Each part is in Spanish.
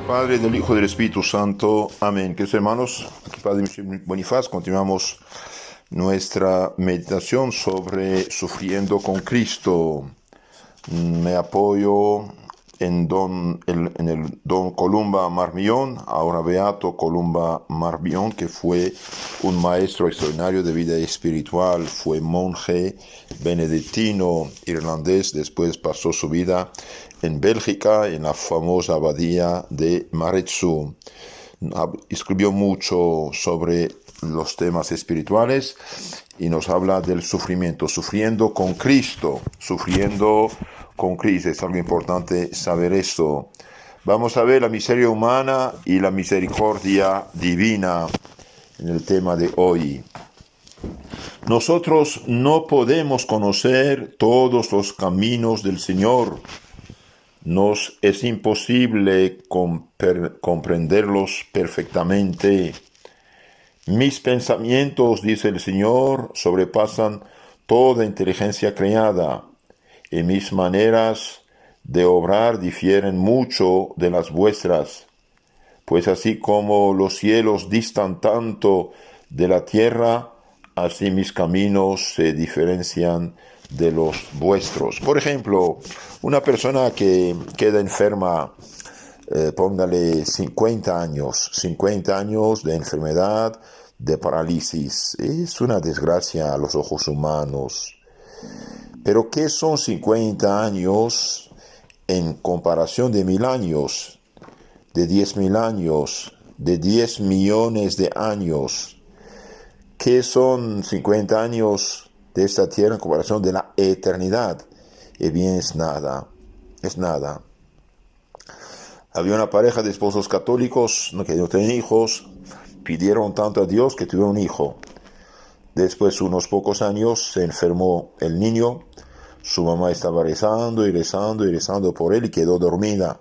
Padre, del Hijo y del Espíritu Santo. Amén. Queridos hermanos, aquí Padre Michel Bonifaz, continuamos nuestra meditación sobre sufriendo con Cristo. Me apoyo en el don Columba Marmion, ahora beato Columba Marmion, que fue un maestro extraordinario de vida espiritual, fue monje benedictino irlandés, después pasó su vida en Bélgica, en la famosa abadía de Maredsous. Escribió mucho sobre los temas espirituales y nos habla del sufrimiento, sufriendo con Cristo, sufriendo con Cristo. Es algo importante saber esto. Vamos a ver la miseria humana y la misericordia divina en el tema de hoy. Nosotros no podemos conocer todos los caminos del Señor. Nos es imposible comprenderlos perfectamente. Mis pensamientos, dice el Señor, sobrepasan toda inteligencia creada, y mis maneras de obrar difieren mucho de las vuestras. Pues así como los cielos distan tanto de la tierra, así mis caminos se diferencian de los vuestros. Por ejemplo, una persona que queda enferma, póngale 50 años de enfermedad, de parálisis. Es una desgracia a los ojos humanos. Pero ¿qué son 50 años en comparación de 1000 años, de 10.000 años, de 10 millones de años? ¿Qué son 50 años de esta tierra en comparación de la eternidad? Bien, es nada, es nada. Había una pareja de esposos católicos que no tenían hijos, pidieron tanto a Dios que tuvieron un hijo. Después, unos pocos años, se enfermó el niño, su mamá estaba rezando y rezando y rezando por él y quedó dormida.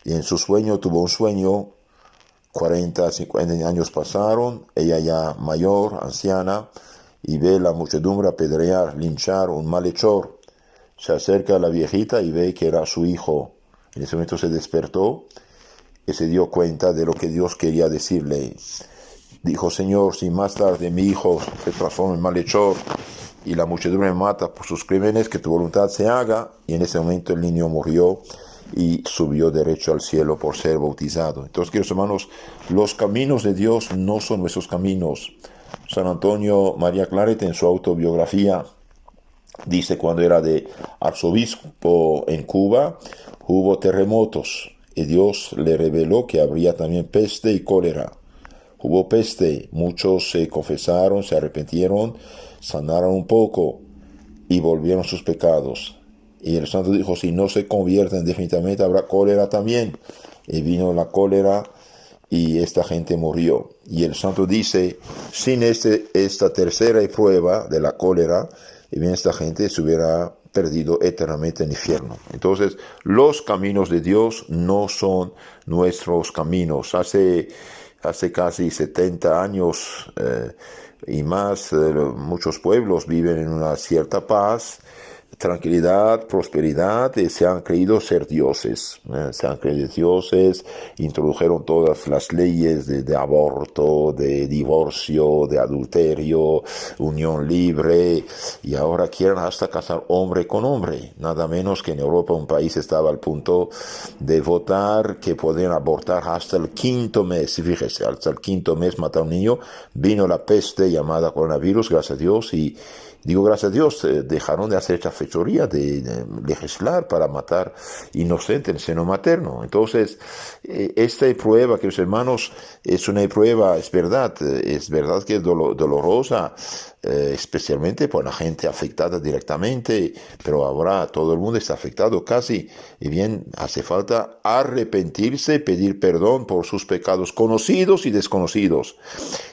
Y en su sueño tuvo un sueño. 40, 50 años pasaron, ella ya mayor, anciana, y ve la muchedumbre apedrear, linchar un malhechor. Se acerca a la viejita y ve que era su hijo. En ese momento se despertó y se dio cuenta de lo que Dios quería decirle. Dijo: Señor, si más tarde mi hijo se transforma en malhechor y la muchedumbre me mata por sus crímenes, que tu voluntad se haga. Y en ese momento el niño murió y subió derecho al cielo por ser bautizado. Entonces, queridos hermanos, los caminos de Dios no son nuestros caminos. San Antonio María Claret, en su autobiografía, dice: cuando era de arzobispo en Cuba, hubo terremotos y Dios le reveló que habría también peste y cólera. Hubo peste, muchos se confesaron, se arrepintieron, sanaron un poco y volvieron sus pecados. Y el santo dijo: si no se convierten definitivamente, habrá cólera también. Y vino la cólera y esta gente murió. Y el santo dice: sin esta tercera prueba de la cólera, y bien, esta gente se hubiera perdido eternamente en el infierno. Entonces, los caminos de Dios no son nuestros caminos. Hace casi 70 años y más, muchos pueblos viven en una cierta paz, tranquilidad, prosperidad, se han creído ser dioses, introdujeron todas las leyes de aborto, de divorcio, de adulterio, unión libre, y ahora quieren hasta casar hombre con hombre. Nada menos que en Europa un país estaba al punto de votar que podían abortar hasta el 5º mes, fíjese, hasta el 5º mes matar a un niño. Vino la peste llamada coronavirus, gracias a Dios, y digo gracias a Dios, dejaron de hacer esta fechoría de legislar para matar inocentes en el seno materno. Entonces, esta prueba, queridos hermanos, es una prueba, es verdad que es dolorosa, especialmente por la gente afectada directamente, pero ahora todo el mundo está afectado casi, y bien, hace falta arrepentirse, pedir perdón por sus pecados conocidos y desconocidos,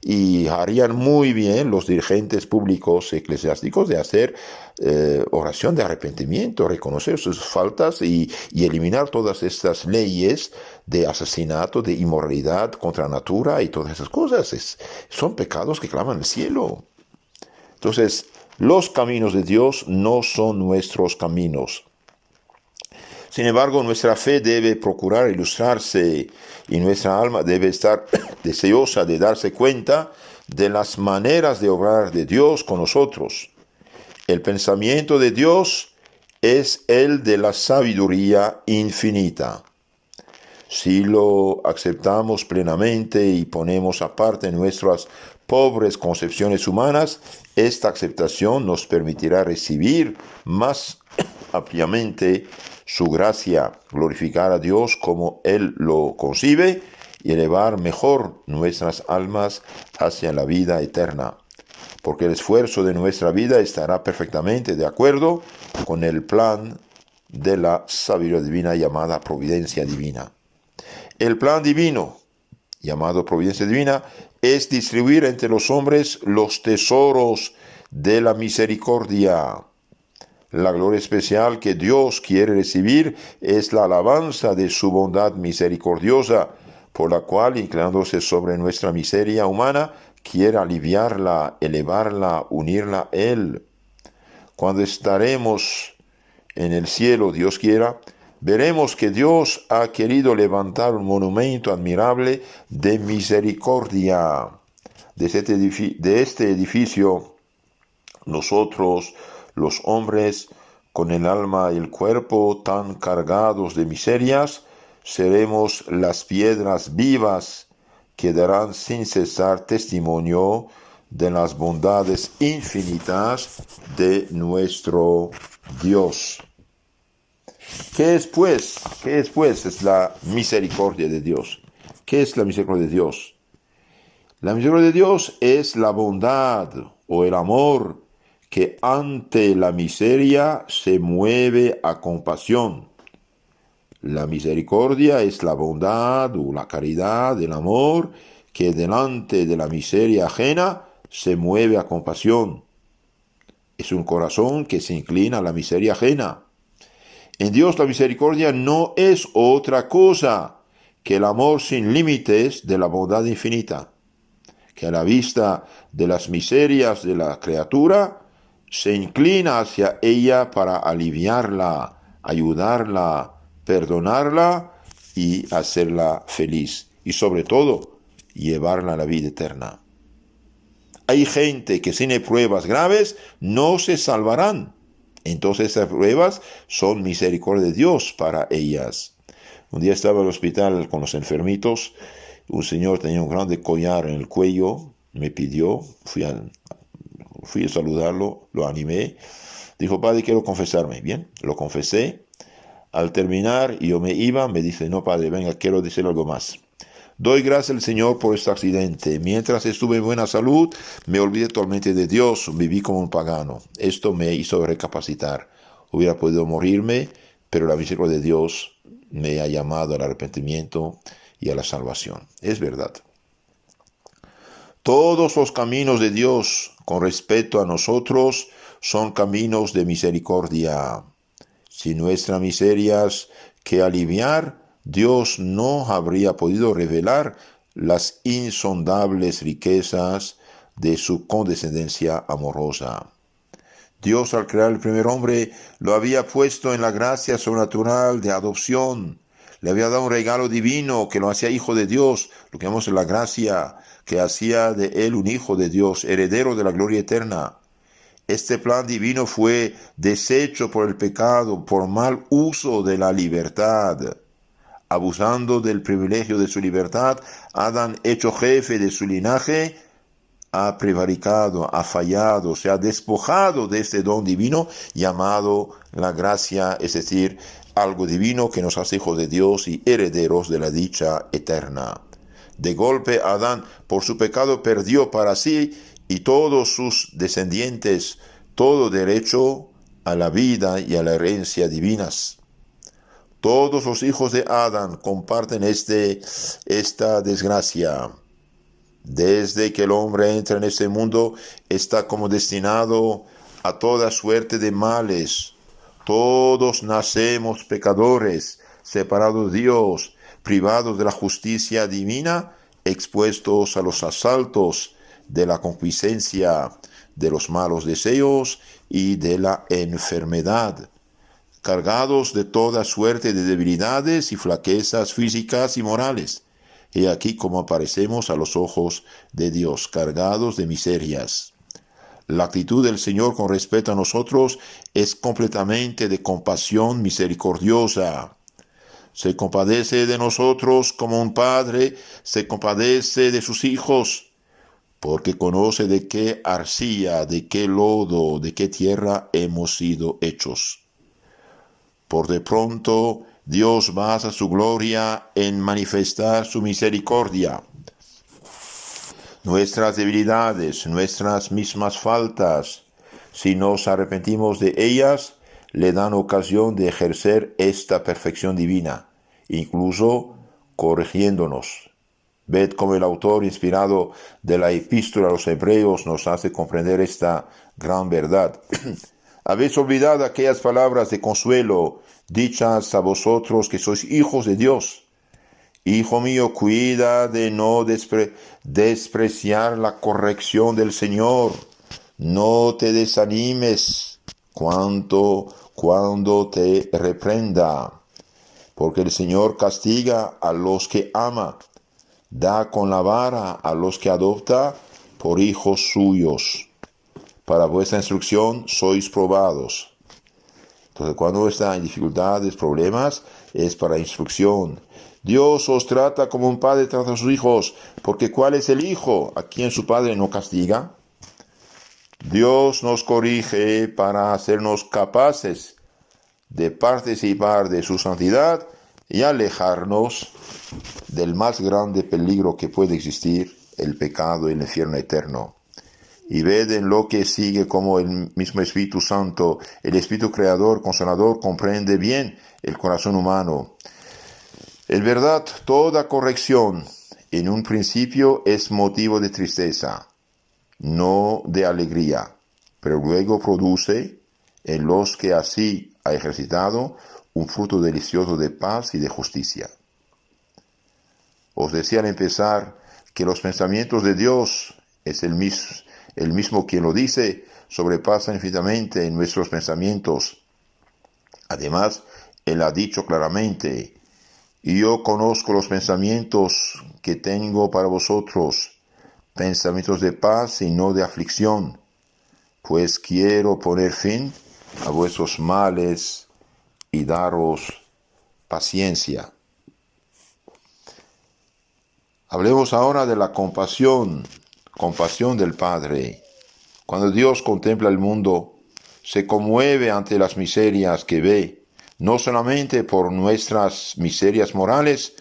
y harían muy bien los dirigentes públicos eclesiásticos de hacer oración de arrepentimiento, reconocer sus faltas y eliminar todas estas leyes de asesinato, de inmoralidad contra la natura y todas esas cosas. Son pecados que claman al cielo. Entonces, los caminos de Dios no son nuestros caminos. Sin embargo, nuestra fe debe procurar ilustrarse y nuestra alma debe estar deseosa de darse cuenta de las maneras de obrar de Dios con nosotros. El pensamiento de Dios es el de la sabiduría infinita. Si lo aceptamos plenamente y ponemos aparte nuestras pobres concepciones humanas, esta aceptación nos permitirá recibir más ampliamente su gracia, glorificar a Dios como Él lo concibe y elevar mejor nuestras almas hacia la vida eterna, porque el esfuerzo de nuestra vida estará perfectamente de acuerdo con el plan de la sabiduría divina llamada providencia divina. El plan divino, llamado providencia divina, es distribuir entre los hombres los tesoros de la misericordia. La gloria especial que Dios quiere recibir es la alabanza de su bondad misericordiosa, por la cual, inclinándose sobre nuestra miseria humana, quiere aliviarla, elevarla, unirla a Él. Cuando estaremos en el cielo, Dios quiera, veremos que Dios ha querido levantar un monumento admirable de misericordia. De este edificio, nosotros, los hombres, con el alma y el cuerpo tan cargados de miserias, seremos las piedras vivas que darán sin cesar testimonio de las bondades infinitas de nuestro Dios. ¿Qué es pues? Es la misericordia de Dios. ¿Qué es la misericordia de Dios? La misericordia de Dios es la bondad o el amor que ante la miseria se mueve a compasión. La misericordia es la bondad o la caridad, el amor que delante de la miseria ajena se mueve a compasión. Es un corazón que se inclina a la miseria ajena. En Dios la misericordia no es otra cosa que el amor sin límites de la bondad infinita, que a la vista de las miserias de la criatura se inclina hacia ella para aliviarla, ayudarla, perdonarla y hacerla feliz, y sobre todo llevarla a la vida eterna. Hay gente que sin pruebas graves no se salvarán. Entonces esas pruebas son misericordia de Dios para ellas. Un día estaba en el hospital con los enfermitos. Un señor tenía un grande collar en el cuello. Me pidió, fui a saludarlo, lo animé. Dijo, padre, quiero confesarme. Bien, lo confesé. Al terminar, yo me iba, me dice, no, padre, venga, quiero decir algo más. Doy gracias al Señor por este accidente. Mientras estuve en buena salud, me olvidé totalmente de Dios. Viví como un pagano. Esto me hizo recapacitar. Hubiera podido morirme, pero la misericordia de Dios me ha llamado al arrepentimiento y a la salvación. Es verdad. Todos los caminos de Dios con respecto a nosotros son caminos de misericordia. Si nuestras miserias que aliviar, Dios no habría podido revelar las insondables riquezas de su condescendencia amorosa. Dios, al crear el primer hombre, lo había puesto en la gracia sobrenatural de adopción. Le había dado un regalo divino que lo hacía hijo de Dios, lo que llamamos la gracia, que hacía de él un hijo de Dios, heredero de la gloria eterna. Este plan divino fue deshecho por el pecado, por mal uso de la libertad. Abusando del privilegio de su libertad, Adán, hecho jefe de su linaje, ha prevaricado, ha fallado, se ha despojado de este don divino llamado la gracia, es decir, algo divino que nos hace hijos de Dios y herederos de la dicha eterna. De golpe, Adán, por su pecado, perdió para sí y todos sus descendientes todo derecho a la vida y a la herencia divinas. Todos los hijos de Adán comparten esta desgracia. Desde que el hombre entra en este mundo, está como destinado a toda suerte de males. Todos nacemos pecadores, separados de Dios, privados de la justicia divina, expuestos a los asaltos de la concupiscencia, de los malos deseos y de la enfermedad. cargados de toda suerte de debilidades y flaquezas físicas y morales. He aquí cómo aparecemos a los ojos de Dios, cargados de miserias. La actitud del Señor con respecto a nosotros es completamente de compasión misericordiosa. Se compadece de nosotros como un padre se compadece de sus hijos, porque conoce de qué arcilla, de qué lodo, de qué tierra hemos sido hechos. Por de pronto, Dios basa su gloria en manifestar su misericordia. Nuestras debilidades, nuestras mismas faltas, si nos arrepentimos de ellas, le dan ocasión de ejercer esta perfección divina, incluso corrigiéndonos. Ved cómo el autor inspirado de la epístola a los Hebreos nos hace comprender esta gran verdad. Habéis olvidado aquellas palabras de consuelo dichas a vosotros que sois hijos de Dios. Hijo mío, cuida de no despreciar la corrección del Señor. No te desanimes cuando te reprenda, porque el Señor castiga a los que ama, da con la vara a los que adopta por hijos suyos. Para vuestra instrucción sois probados. Entonces, cuando está en dificultades, problemas, es para instrucción. Dios os trata como un padre trata a sus hijos, porque ¿cuál es el hijo a quien su padre no castiga? Dios nos corrige para hacernos capaces de participar de su santidad y alejarnos del más grande peligro que puede existir, el pecado y el infierno eterno. Y ved en lo que sigue como el mismo Espíritu Santo, el Espíritu Creador, Consolador, comprende bien el corazón humano. En verdad, toda corrección en un principio es motivo de tristeza, no de alegría, pero luego produce en los que así ha ejercitado un fruto delicioso de paz y de justicia. Os decía al empezar que los pensamientos de Dios es el mismo quien lo dice, sobrepasa infinitamente en nuestros pensamientos. Además, Él ha dicho claramente: y yo conozco los pensamientos que tengo para vosotros, pensamientos de paz y no de aflicción, pues quiero poner fin a vuestros males y daros paciencia. Hablemos ahora de la compasión del Padre. Cuando Dios contempla el mundo, se conmueve ante las miserias que ve, no solamente por nuestras miserias morales,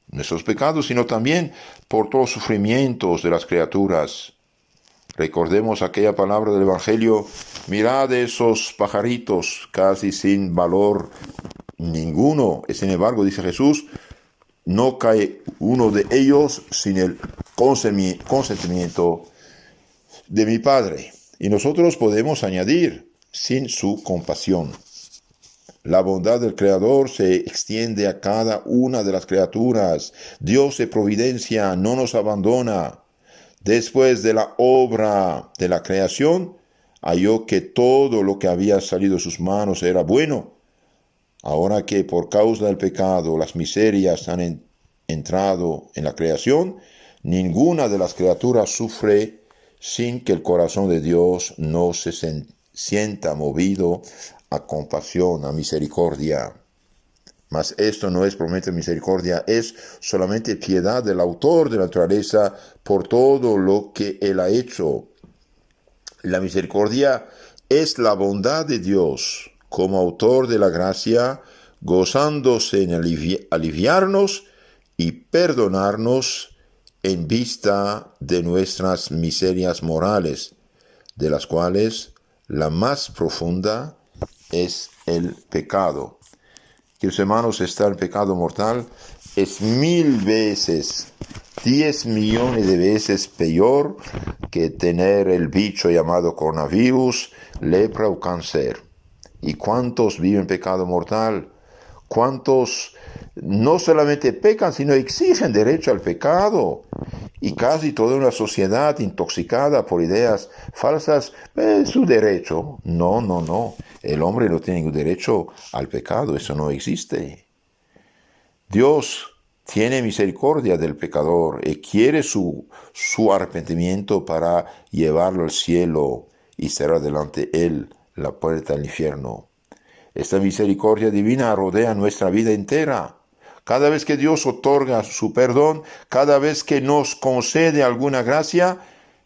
nuestros pecados, sino también por todos los sufrimientos de las criaturas. Recordemos aquella palabra del Evangelio: mirad esos pajaritos casi sin valor ninguno, y sin embargo, dice Jesús, no cae uno de ellos sin el consentimiento de mi Padre. Y nosotros podemos añadir, sin su compasión. La bondad del Creador se extiende a cada una de las criaturas. Dios de providencia no nos abandona. Después de la obra de la creación, halló que todo lo que había salido de sus manos era bueno. Ahora que por causa del pecado las miserias han entrado en la creación, ninguna de las criaturas sufre sin que el corazón de Dios no se sienta movido a compasión, a misericordia. Mas esto no es propiamente misericordia, es solamente piedad del autor de la naturaleza por todo lo que él ha hecho. La misericordia es la bondad de Dios como autor de la gracia, gozándose en aliviarnos y perdonarnos en vista de nuestras miserias morales, de las cuales la más profunda es el pecado. Queridos hermanos, está el pecado mortal es 1000 veces, 10 millones de veces peor que tener el bicho llamado coronavirus, lepra o cáncer. ¿Y cuántos viven pecado mortal? ¿Cuántos no solamente pecan, sino exigen derecho al pecado? y casi toda una sociedad intoxicada por ideas falsas, es su derecho. No, no, no. El hombre no tiene ningún derecho al pecado, eso no existe. Dios tiene misericordia del pecador y quiere su arrepentimiento para llevarlo al cielo y cerrar delante de él la puerta al infierno. Esta misericordia divina rodea nuestra vida entera. Cada vez que Dios otorga su perdón, cada vez que nos concede alguna gracia,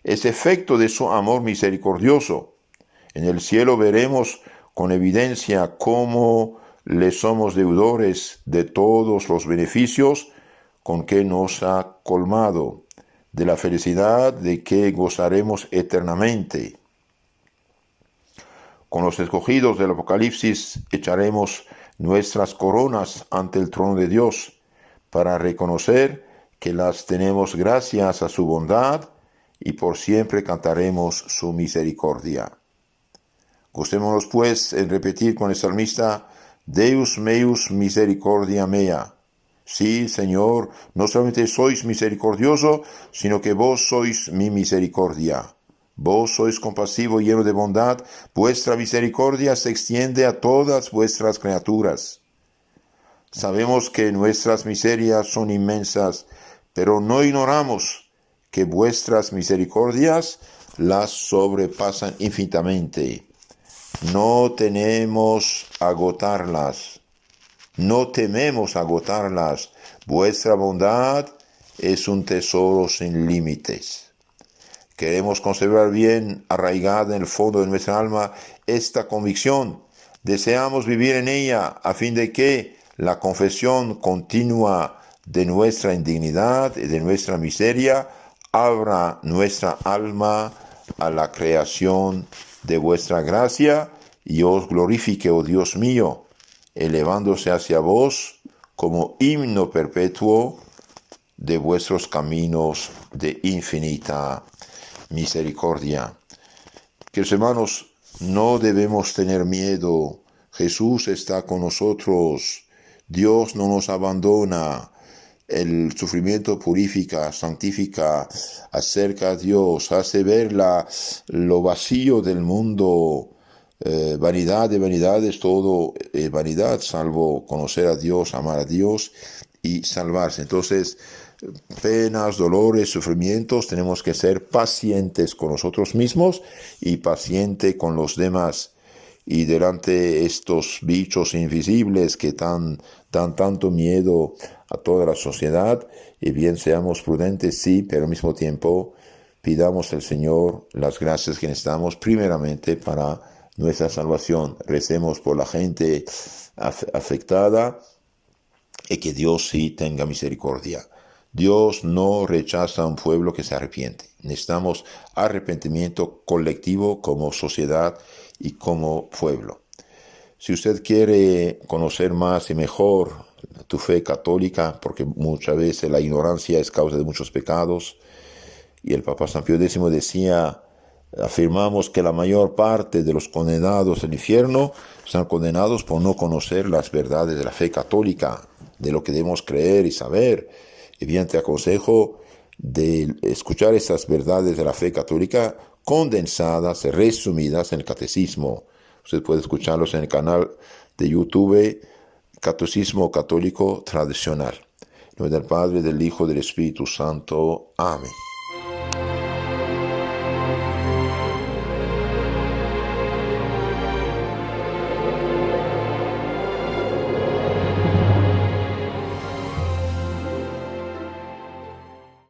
es efecto de su amor misericordioso. En el cielo veremos con evidencia cómo le somos deudores de todos los beneficios con que nos ha colmado, de la felicidad de que gozaremos eternamente. Con los escogidos del Apocalipsis echaremos nuestras coronas ante el trono de Dios para reconocer que las tenemos gracias a su bondad y por siempre cantaremos su misericordia. Gustémonos pues en repetir con el salmista: Deus meus misericordia mea. Sí, Señor, no solamente sois misericordioso, sino que vos sois mi misericordia. Vos sois compasivo y lleno de bondad, vuestra misericordia se extiende a todas vuestras criaturas. Sabemos que nuestras miserias son inmensas, pero no ignoramos que vuestras misericordias las sobrepasan infinitamente. No tememos agotarlas. Vuestra bondad es un tesoro sin límites. Queremos conservar bien arraigada en el fondo de nuestra alma esta convicción. Deseamos vivir en ella a fin de que la confesión continua de nuestra indignidad y de nuestra miseria abra nuestra alma a la creación de vuestra gracia y os glorifique, oh Dios mío, elevándose hacia vos como himno perpetuo de vuestros caminos de infinita misericordia. Queridos hermanos, no debemos tener miedo. Jesús está con nosotros. Dios no nos abandona. El sufrimiento purifica, santifica, acerca a Dios, hace ver lo vacío del mundo. Vanidad de vanidades, todo vanidad, salvo conocer a Dios, amar a Dios y salvarse. Entonces, penas, dolores, sufrimientos, tenemos que ser pacientes con nosotros mismos y paciente con los demás. Y delante estos bichos invisibles que dan tanto miedo a toda la sociedad, y bien seamos prudentes, sí, pero al mismo tiempo pidamos al Señor las gracias que necesitamos primeramente para nuestra salvación. Recemos por la gente afectada y que Dios sí tenga misericordia. Dios no rechaza a un pueblo que se arrepiente. Necesitamos arrepentimiento colectivo como sociedad y como pueblo. Si usted quiere conocer más y mejor tu fe católica, porque muchas veces la ignorancia es causa de muchos pecados, y el Papa San Pío X decía: afirmamos que la mayor parte de los condenados al infierno están condenados por no conocer las verdades de la fe católica, de lo que debemos creer y saber. Y bien, te aconsejo de escuchar estas verdades de la fe católica condensadas, resumidas en el Catecismo. Usted puede escucharlos en el canal de YouTube Catecismo Católico Tradicional. En nombre del Padre, del Hijo y del Espíritu Santo. Amén.